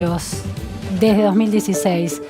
desde 2016.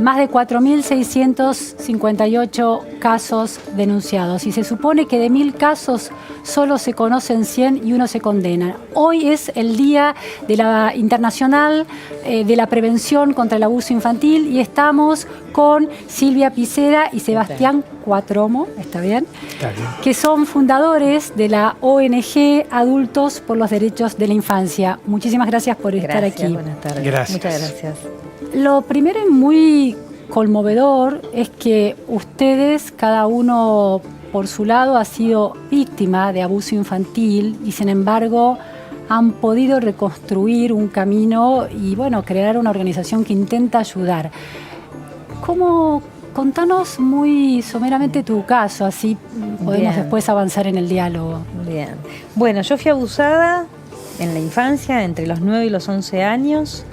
Más de 4.658 casos denunciados y se supone que de 1.000 casos solo se conocen 100 y uno se condena. Hoy es el Día de la Internacional de la Prevención contra el Abuso Infantil y estamos con Silvia Piceda y Sebastián Cuatromo, ¿está bien? Está bien. Que son fundadores de la ONG Adultos por los Derechos de la Infancia. Muchísimas gracias por estar aquí. Buenas tardes. Gracias. Muchas gracias. Lo primero y muy conmovedor es que ustedes, cada uno por su lado, ha sido víctima de abuso infantil y sin embargo han podido reconstruir un camino y bueno, crear una organización que intenta ayudar. Contanos muy someramente tu caso, así podemos después avanzar en el diálogo. Bien. Bueno, yo fui abusada en la infancia, entre los 9 y los 11 años.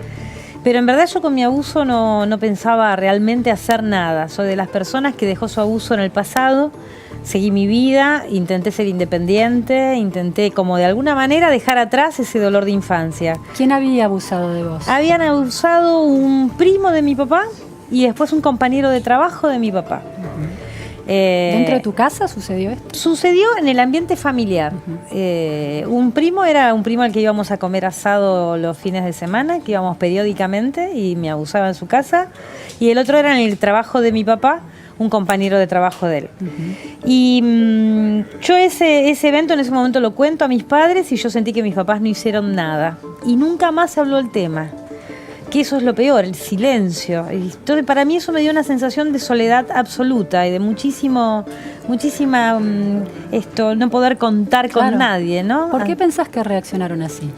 Pero en verdad yo con mi abuso no pensaba realmente hacer nada. Soy de las personas que dejó su abuso en el pasado, seguí mi vida, intenté ser independiente, intenté como de alguna manera dejar atrás ese dolor de infancia. ¿Quién había abusado de vos? Habían abusado un primo de mi papá y después un compañero de trabajo de mi papá. ¿Dentro de tu casa sucedió esto? Sucedió en el ambiente familiar. Un primo era un primo al que íbamos a comer asado los fines de semana, que íbamos periódicamente y me abusaba en su casa. Y el otro era en el trabajo de mi papá, un compañero de trabajo de él. Y yo ese evento en ese momento lo cuento a mis padres y yo sentí que mis papás no hicieron nada. Y nunca más se habló del tema. Que eso es lo peor, el silencio. Entonces, para mí eso me dio una sensación de soledad absoluta y de muchísima no poder contar con nadie, ¿no? ¿Por qué pensás que reaccionaron así?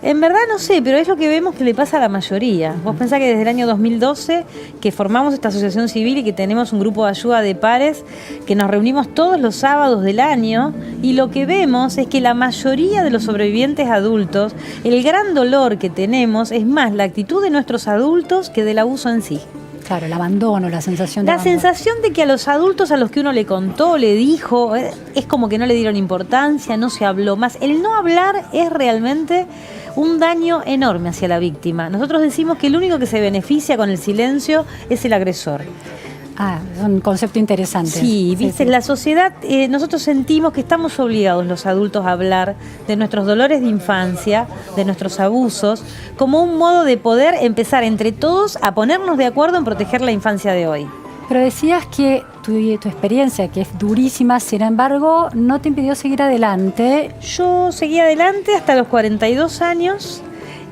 En verdad no sé, pero es lo que vemos que le pasa a la mayoría. Vos pensás que desde el año 2012 que formamos esta asociación civil y que tenemos un grupo de ayuda de pares, que nos reunimos todos los sábados del año y lo que vemos es que la mayoría de los sobrevivientes adultos, el gran dolor que tenemos es más la actitud de nuestros adultos que del abuso en sí. Claro, el abandono, la sensación de abandono. sensación de que a los adultos a los que uno le contó, le dijo, es como que no le dieron importancia, no se habló más. El no hablar es realmente un daño enorme hacia la víctima. Nosotros decimos que el único que se beneficia con el silencio es el agresor. Es un concepto interesante. Sí, viste, la sociedad, nosotros sentimos que estamos obligados los adultos a hablar de nuestros dolores de infancia, de nuestros abusos, como un modo de poder empezar entre todos a ponernos de acuerdo en proteger la infancia de hoy. Pero decías que tu experiencia, que es durísima, sin embargo, no te impidió seguir adelante. Yo seguí adelante hasta los 42 años,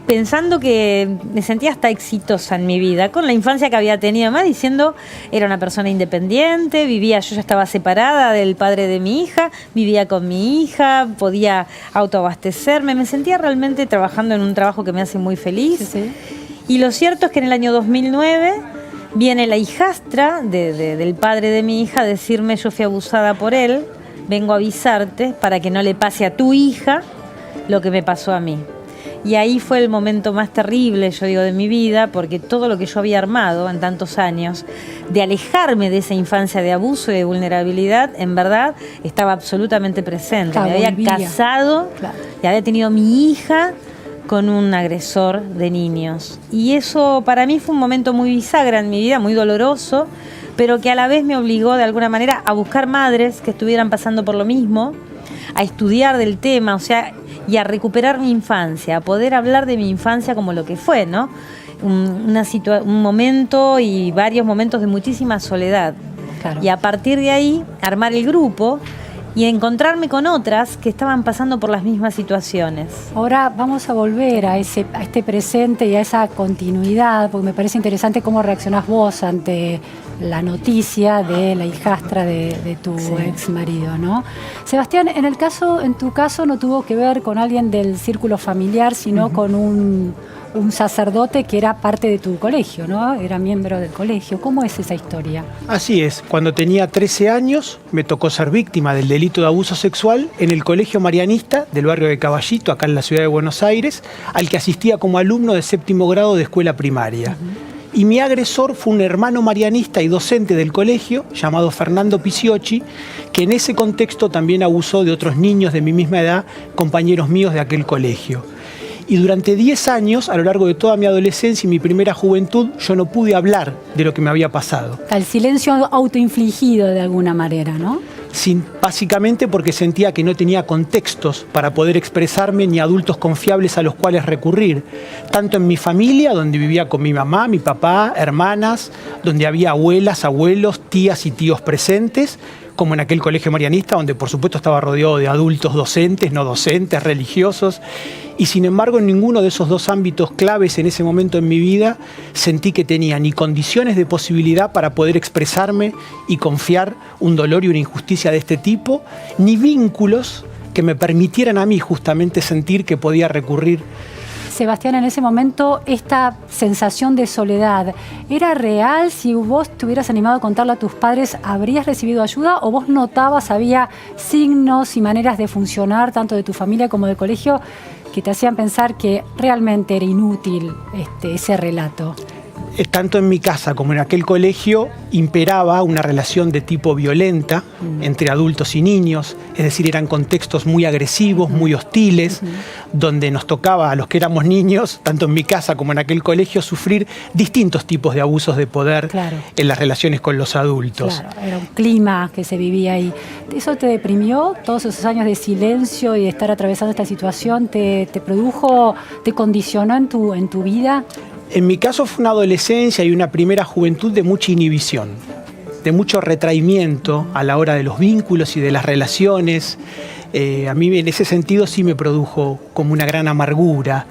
pensando que me sentía hasta exitosa en mi vida, con la infancia que había tenido, más diciendo, era una persona independiente, yo ya estaba separada del padre de mi hija, vivía con mi hija, podía autoabastecerme, me sentía realmente trabajando en un trabajo que me hace muy feliz. Sí. Y lo cierto es que en el año 2009 viene la hijastra del padre de mi hija a decirme, yo fui abusada por él, vengo a avisarte para que no le pase a tu hija lo que me pasó a mí. Y ahí fue el momento más terrible, yo digo, de mi vida, porque todo lo que yo había armado en tantos años, de alejarme de esa infancia de abuso y de vulnerabilidad, en verdad estaba absolutamente presente. Me había casado y había tenido mi hija con un agresor de niños. Y eso para mí fue un momento muy bisagra en mi vida, muy doloroso, pero que a la vez me obligó de alguna manera a buscar madres que estuvieran pasando por lo mismo, a estudiar del tema, y a recuperar mi infancia, a poder hablar de mi infancia como lo que fue, ¿no? Un momento y varios momentos de muchísima soledad. Claro. Y a partir de ahí, armar el grupo y encontrarme con otras que estaban pasando por las mismas situaciones. Ahora vamos a volver a este presente y a esa continuidad, porque me parece interesante cómo reaccionás vos ante la noticia de la hijastra de tu ex marido, ¿no? Sebastián, en tu caso no tuvo que ver con alguien del círculo familiar, sino con un sacerdote que era parte de tu colegio, ¿no? Era miembro del colegio. ¿Cómo es esa historia? Así es. Cuando tenía 13 años me tocó ser víctima del delito de abuso sexual en el Colegio Marianista del barrio de Caballito, acá en la ciudad de Buenos Aires, al que asistía como alumno de 7º grado de escuela primaria. Y mi agresor fue un hermano marianista y docente del colegio llamado Fernando Picciocchi, que en ese contexto también abusó de otros niños de mi misma edad, compañeros míos de aquel colegio. Y durante 10 años, a lo largo de toda mi adolescencia y mi primera juventud, yo no pude hablar de lo que me había pasado. El silencio autoinfligido de alguna manera, ¿no? Básicamente porque sentía que no tenía contextos para poder expresarme ni adultos confiables a los cuales recurrir. Tanto en mi familia, donde vivía con mi mamá, mi papá, hermanas, donde había abuelas, abuelos, tías y tíos presentes, como en aquel colegio marianista, donde por supuesto estaba rodeado de adultos docentes, no docentes, religiosos. Y sin embargo, en ninguno de esos dos ámbitos claves en ese momento en mi vida sentí que tenía ni condiciones de posibilidad para poder expresarme y confiar un dolor y una injusticia de este tipo, ni vínculos que me permitieran a mí justamente sentir que podía recurrir. Sebastián, en ese momento, esta sensación de soledad, ¿era real? Si vos te hubieras animado a contarlo a tus padres, ¿habrías recibido ayuda? ¿O vos notabas, había signos y maneras de funcionar, tanto de tu familia como del colegio, que te hacían pensar que realmente era inútil ese relato? Tanto en mi casa como en aquel colegio imperaba una relación de tipo violenta entre adultos y niños, es decir, eran contextos muy agresivos, muy hostiles, donde nos tocaba a los que éramos niños, tanto en mi casa como en aquel colegio, sufrir distintos tipos de abusos de poder en las relaciones con los adultos. Claro, era un clima que se vivía ahí. ¿Eso te deprimió? ¿Todos esos años de silencio y de estar atravesando esta situación te produjo, te condicionó en tu vida? En mi caso fue una adolescencia y una primera juventud de mucha inhibición, de mucho retraimiento a la hora de los vínculos y de las relaciones. A mí en ese sentido sí me produjo como una gran amargura,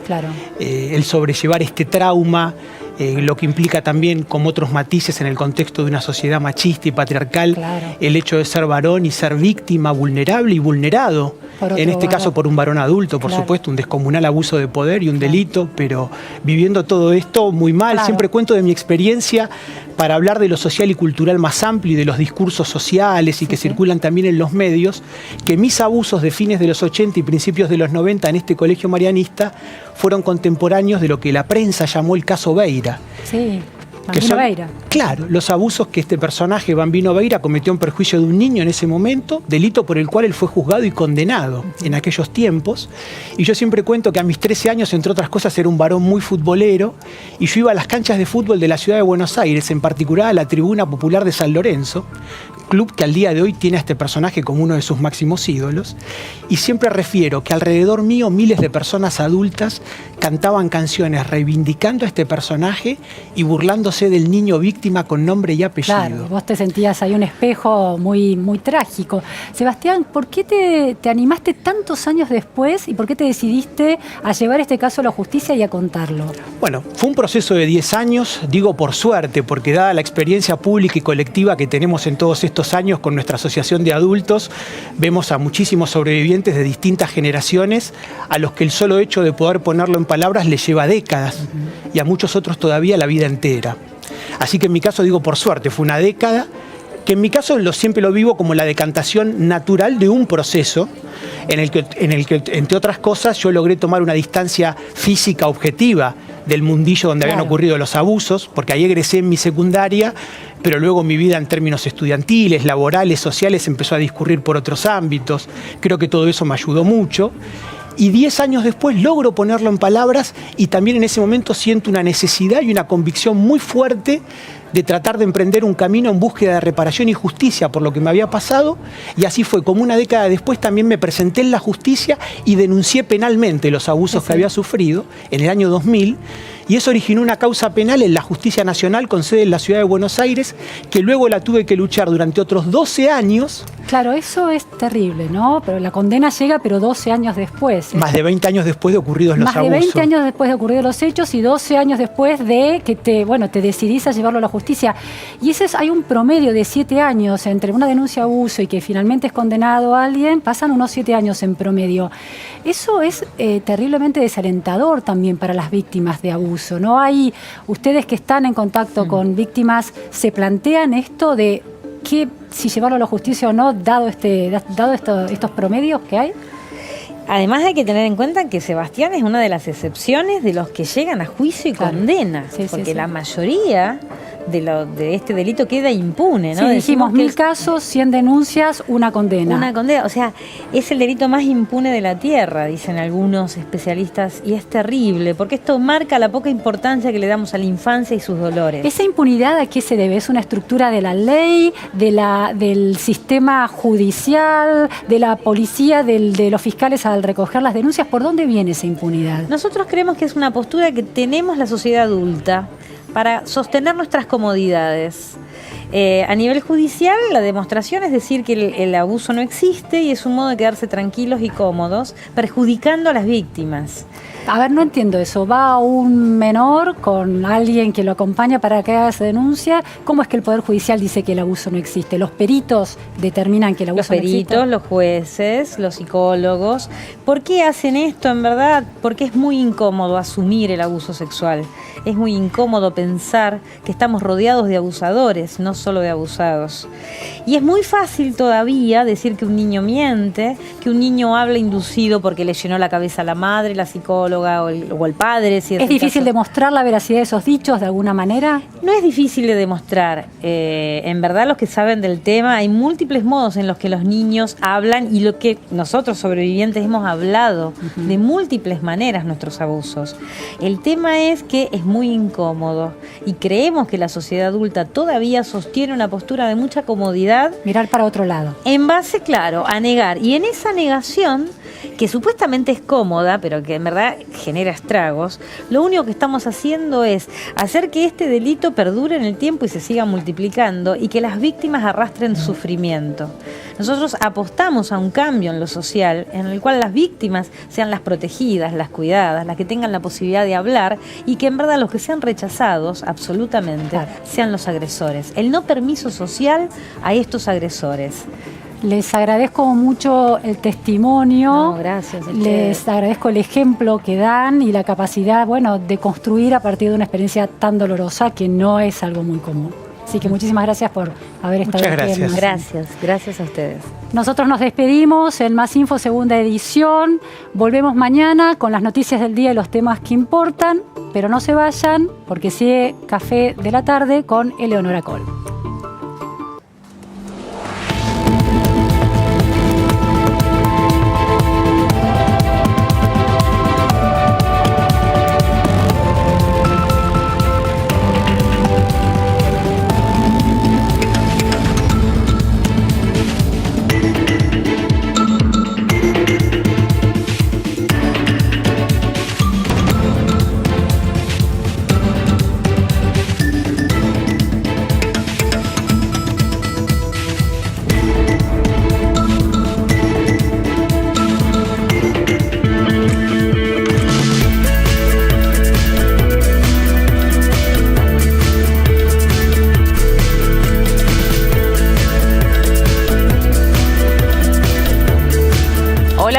el sobrellevar este trauma, lo que implica también, como otros matices en el contexto de una sociedad machista y patriarcal, el hecho de ser varón y ser víctima, vulnerable y vulnerado, en este caso por un varón adulto, por supuesto, un descomunal abuso de poder y un delito, pero viviendo todo esto muy mal. Siempre cuento de mi experiencia para hablar de lo social y cultural más amplio y de los discursos sociales y que circulan también en los medios, que mis abusos de fines de los 80 y principios de los 90 en este colegio marianista fueron contemporáneos de lo que la prensa llamó el caso Beira. Sí, que son, claro, los abusos que este personaje, Bambino Beira, cometió en perjuicio de un niño en ese momento, delito por el cual él fue juzgado y condenado en aquellos tiempos. Y yo siempre cuento que a mis 13 años, entre otras cosas, era un varón muy futbolero, y yo iba a las canchas de fútbol de la ciudad de Buenos Aires, en particular a la Tribuna Popular de San Lorenzo, club que al día de hoy tiene a este personaje como uno de sus máximos ídolos, y siempre refiero que alrededor mío miles de personas adultas cantaban canciones reivindicando a este personaje y burlándose del niño víctima con nombre y apellido. Claro, vos te sentías ahí un espejo muy, muy trágico. Sebastián, ¿por qué te animaste tantos años después y por qué te decidiste a llevar este caso a la justicia y a contarlo? Bueno, fue un proceso de 10 años, digo por suerte, porque dada la experiencia pública y colectiva que tenemos en todos estos años con nuestra asociación de adultos, vemos a muchísimos sobrevivientes de distintas generaciones a los que el solo hecho de poder ponerlo en palabras les lleva décadas y a muchos otros todavía la vida entera. Así que en mi caso, digo por suerte, fue una década que en mi caso siempre lo vivo como la decantación natural de un proceso en el que, entre otras cosas, yo logré tomar una distancia física objetiva del mundillo donde habían ocurrido los abusos, porque ahí egresé en mi secundaria, pero luego mi vida en términos estudiantiles, laborales, sociales, empezó a discurrir por otros ámbitos. Creo que todo eso me ayudó mucho. Y 10 años después logro ponerlo en palabras y también en ese momento siento una necesidad y una convicción muy fuerte de tratar de emprender un camino en búsqueda de reparación y justicia por lo que me había pasado, y así fue. Como una década después también me presenté en la justicia y denuncié penalmente los abusos que había sufrido en el año 2000, y eso originó una causa penal en la Justicia Nacional con sede en la ciudad de Buenos Aires, que luego la tuve que luchar durante otros 12 años. Claro, eso es terrible, ¿no? Pero la condena llega, pero 12 años después. Más de 20 años después de ocurridos los abusos. Más de 20 años después de ocurridos los hechos y 12 años después de que te decidís a llevarlo a la justicia. Y hay un promedio de 7 años entre una denuncia de abuso y que finalmente es condenado a alguien, pasan unos 7 años en promedio. Eso es terriblemente desalentador también para las víctimas de abuso. ¿No hay, ustedes que están en contacto con víctimas, se plantean esto de que si llevarlo a la justicia o no, dado estos promedios que hay? Además hay que tener en cuenta que Sebastián es una de las excepciones de los que llegan a juicio y condena, porque la mayoría de este delito queda impune, ¿no? Sí, dijimos 1000 casos, 100 denuncias, una condena. Una condena, o sea, es el delito más impune de la tierra, dicen algunos especialistas, y es terrible, porque esto marca la poca importancia que le damos a la infancia y sus dolores. ¿Esa impunidad a qué se debe? ¿Es una estructura de la ley, del sistema judicial, de la policía, de los fiscales al recoger las denuncias? ¿Por dónde viene esa impunidad? Nosotros creemos que es una postura que tenemos la sociedad adulta para sostener nuestras comodidades. A nivel judicial, la demostración es decir que el abuso no existe y es un modo de quedarse tranquilos y cómodos, perjudicando a las víctimas. A ver, no entiendo eso. Va un menor con alguien que lo acompaña para que haga esa denuncia. ¿Cómo es que el Poder Judicial dice que el abuso no existe? ¿Los peritos determinan que el abuso no existe? Los peritos, los jueces, los psicólogos. ¿Por qué hacen esto en verdad? Porque es muy incómodo asumir el abuso sexual. Es muy incómodo pensar que estamos rodeados de abusadores, no solo de abusados. Y es muy fácil todavía decir que un niño miente, que un niño habla inducido porque le llenó la cabeza a la madre, la psicóloga o el padre. Si ¿Es difícil demostrar la veracidad de esos dichos de alguna manera? No es difícil de demostrar. En verdad, los que saben del tema, hay múltiples modos en los que los niños hablan y lo que nosotros sobrevivientes hemos hablado de múltiples maneras nuestros abusos. El tema es que es muy incómodo y creemos que la sociedad adulta todavía sostiene una postura de mucha comodidad. Mirar para otro lado. En base, claro, a negar. Y en esa negación, que supuestamente es cómoda, pero que en verdad genera estragos, lo único que estamos haciendo es hacer que este delito perdure en el tiempo y se siga multiplicando y que las víctimas arrastren sufrimiento. Nosotros apostamos a un cambio en lo social en el cual las víctimas sean las protegidas, las cuidadas, las que tengan la posibilidad de hablar y que en verdad los que sean rechazados absolutamente sean los agresores. El no permiso social a estos agresores. Les agradezco mucho el testimonio. No, gracias. Les agradezco el ejemplo que dan y la capacidad, de construir a partir de una experiencia tan dolorosa que no es algo muy común. Así que muchísimas gracias por haber estado aquí. Gracias a ustedes. Nosotros nos despedimos en Más Info, segunda edición. Volvemos mañana con las noticias del día y los temas que importan, pero no se vayan porque sigue Café de la Tarde con Eleonora Col.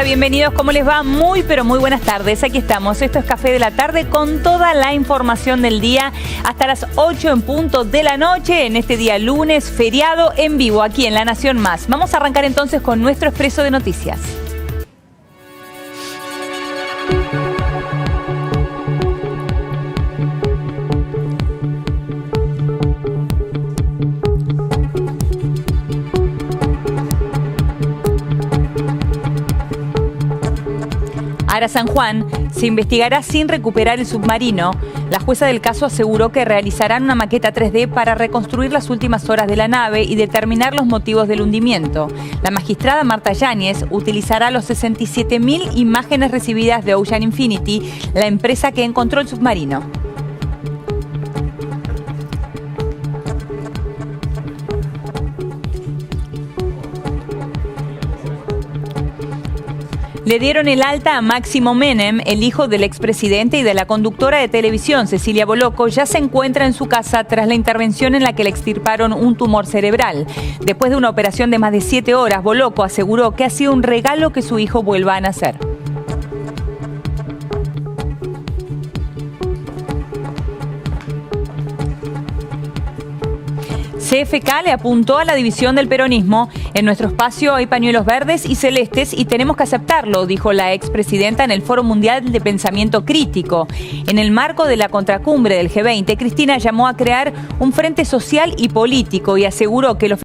Bienvenidos, ¿cómo les va? Muy, pero muy buenas tardes. Aquí estamos. Esto es Café de la Tarde con toda la información del día hasta las 8 en punto de la noche en este día lunes, feriado en vivo aquí en La Nación Más. Vamos a arrancar entonces con nuestro expreso de noticias. Ara San Juan se investigará sin recuperar el submarino. La jueza del caso aseguró que realizarán una maqueta 3D para reconstruir las últimas horas de la nave y determinar los motivos del hundimiento. La magistrada Marta Yáñez utilizará los 67.000 imágenes recibidas de Ocean Infinity, la empresa que encontró el submarino. Le dieron el alta a Máximo Menem, el hijo del expresidente y de la conductora de televisión, Cecilia Bolocco. Ya se encuentra en su casa tras la intervención en la que le extirparon un tumor cerebral. Después de una operación de más de 7 horas, Bolocco aseguró que ha sido un regalo que su hijo vuelva a nacer. CFK le apuntó a la división del peronismo. En nuestro espacio hay pañuelos verdes y celestes y tenemos que aceptarlo, dijo la expresidenta en el Foro Mundial de Pensamiento Crítico. En el marco de la contracumbre del G20, Cristina llamó a crear un frente social y político y aseguró que los